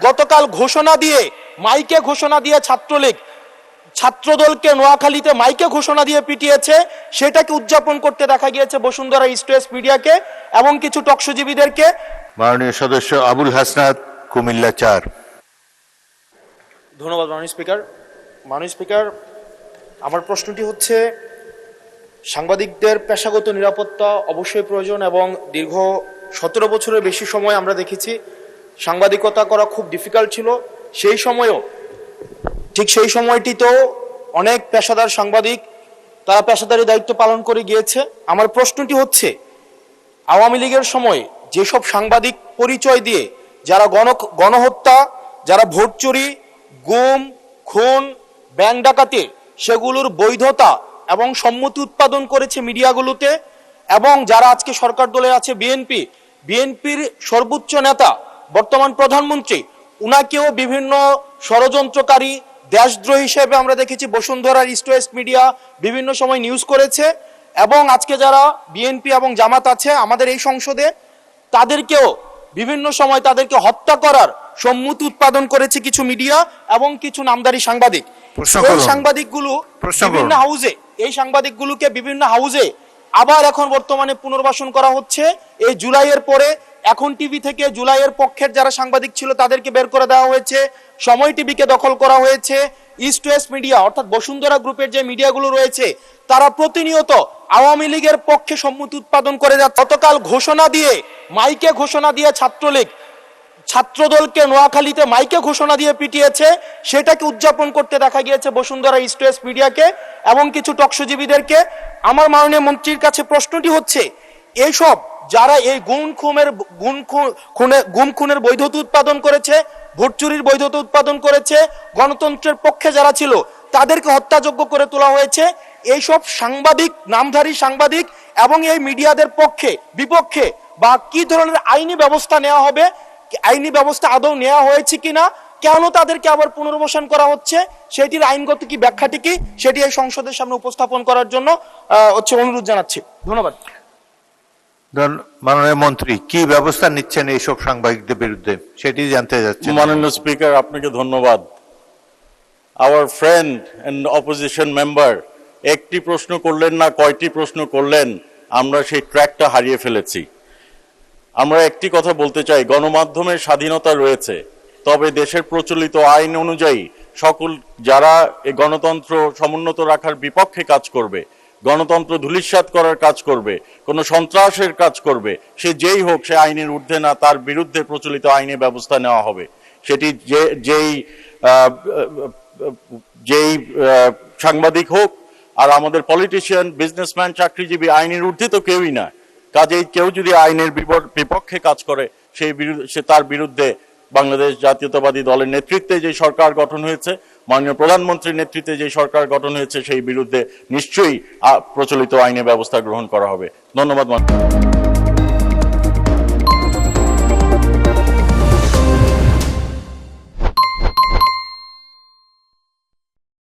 গতকাল ঘোষণা দিয়ে মাইকে ঘোষণা দিয়ে ছাত্রলীগ ছাত্রদলকে নোয়াখালীতে মাইকে ঘোষণা দিয়ে পিটিয়েছে, সেটাকে উদযাপন করতে দেখা গিয়েছে বসুন্ধরা ইস্ট ওয়েস্ট মিডিয়াকে এবং কিছু টকশোজীবীদেরকে। মাননীয় সদস্য আবুল হাসনাত, কুমিল্লা 4। ধন্যবাদ মাননীয় স্পিকার। মাননীয় স্পিকার, আমার প্রশ্নটি হচ্ছে, সাংবাদিকদের পেশাগত নিরাপত্তা অবশ্যই প্রয়োজন এবং দীর্ঘ 17 বছরের বেশি সময় আমরা দেখেছি সাংবাদিকতা করা খুব ডিফিকাল্ট ছিল। সেই সময়ও ঠিক সেই সময়টিতেও অনেক পেশাদার সাংবাদিক তারা পেশাদারি দায়িত্ব পালন করে গিয়েছে। আমার প্রশ্নটি হচ্ছে, আওয়ামী লীগের সময় যেসব সাংবাদিক পরিচয় দিয়ে যারা গণহত্যা, যারা ভোট চুরি, গুম, খুন, ব্যাংক ডাকাতি, সেগুলোর বৈধতা এবং সম্মতি উৎপাদন করেছে মিডিয়াগুলোতে, এবং যারা আজকে সরকার দলে আছে বিএনপির সর্বোচ্চ নেতা বর্তমান প্রধানমন্ত্রী, উনাকেও বিভিন্ন ষড়যন্ত্রকারী, দেশদ্রোহী হিসেবে আমরা দেখেছি বসুন্ধরা ইস্ট ওয়েস্ট মিডিয়া বিভিন্ন সময় নিউজ করেছে। এবং আজকে যারা বিএনপি এবং জামাত আছে আমাদের এই সংসদে, তাদেরকেও বিভিন্ন সময় তাদেরকে হত্যা করার সম্মতি উৎপাদন করেছে কিছু মিডিয়া এবং কিছু নামদারি সাংবাদিক। এই সাংবাদিকগুলোকে বিভিন্ন হাউজে আবার এখন বর্তমানে পুনর্বাসন করা হচ্ছে। এই জুলাইয়ের পরে এখন টিভি থেকে জুলাইয়ের পক্ষের যারা সাংবাদিক ছিল তাদেরকে বের করে দেওয়া হয়েছে, সময় টিভিকে দখল করা হয়েছে। ইস্ট ওয়েস্ট মিডিয়া অর্থাৎ বসুন্ধরা গ্রুপের যে মিডিয়াগুলো রয়েছে তারা প্রতিনিয়ত আওয়ামী লীগের পক্ষে সম্মতি উৎপাদন করে যাচ্ছে। গতকাল ঘোষণা দিয়ে মাইকে ঘোষণা দিয়ে ছাত্রলীগ ছাত্রদলকে নোয়াখালীতে মাইকে ঘোষণা দিয়ে পিটিয়েছে, সেটাকে উদযাপন করতে দেখা গিয়েছে বসুন্ধরা ইস্ট ওয়েস্ট মিডিয়াকে এবং কিছু টকশোজীবীদেরকে। আমার মাননীয় মন্ত্রীর কাছে প্রশ্নটি হচ্ছে, এইসব যারা এই গুম খুনের বৈধতা উৎপাদন করেছে, ভোট চুরির বৈধতা উৎপাদন করেছে, গণতন্ত্রের পক্ষে যারা ছিল তাদেরকে হত্যাযোগ্য করে তোলা হয়েছে, এইসব সাংবাদিক, নামধারী সাংবাদিক এবং এই মিডিয়াদের পক্ষে বিপক্ষে বা কি ধরনের আইনি ব্যবস্থা নেওয়া হবে, আইনি ব্যবস্থা আদৌ নেওয়া হয়েছে কিনা, কেন তাদেরকে আবার পুনর্বাসন করা হচ্ছে, সেটির আইনগত কি ব্যাখ্যাটি কি, সেটি এই সংসদের সামনে উপস্থাপন করার জন্য অনুরোধ জানাচ্ছি। ধন্যবাদ। মাননীয় মন্ত্রী, কি ব্যবস্থা নিচ্ছেন এইসব সাংবাদিকদের বিরুদ্ধে সেটি জানতে যাচ্ছি। মাননীয় স্পিকার, আপনাকে ধন্যবাদ। Our friend and opposition member একটি প্রশ্ন করলেন না, কয়টি প্রশ্ন করলেন, আমরা সেই ট্র্যাকটা হারিয়ে ফেলেছি। আমরা একটি কথা বলতে চাই, গণমাধ্যমের স্বাধীনতা রয়েছে, তবে দেশের প্রচলিত আইন অনুযায়ী সকল যারা এই গণতন্ত্র সমুন্নত রাখার বিপক্ষে কাজ করবে, গণতন্ত্র ধূলিসাৎ করার কাজ করবে, কোনো সন্ত্রাসের কাজ করবে, সে যেই হোক, সে আইনের ঊর্ধ্বে না, তার বিরুদ্ধে প্রচলিত আইনে ব্যবস্থা নেওয়া হবে। সেটি যেই সাংবাদিক হোক, আর আমাদের পলিটিশিয়ান, বিজনেসম্যান, চাকরিজীবী আইনের ঊর্ধ্বে তো কেউই না। কাজেই কেউ যদি আইনের বিপক্ষে কাজ করে সে তার বিরুদ্ধে বাংলাদেশ জাতীয়তাবাদী দলের নেতৃত্বে যে সরকার গঠন হয়েছে, মাননীয় প্রধানমন্ত্রীর নেতৃত্বে যে সরকার গঠন হয়েছে, সেই বিরুদ্ধে নিশ্চয়ই প্রচলিত আইনে ব্যবস্থা গ্রহণ করা হবে। ধন্যবাদ।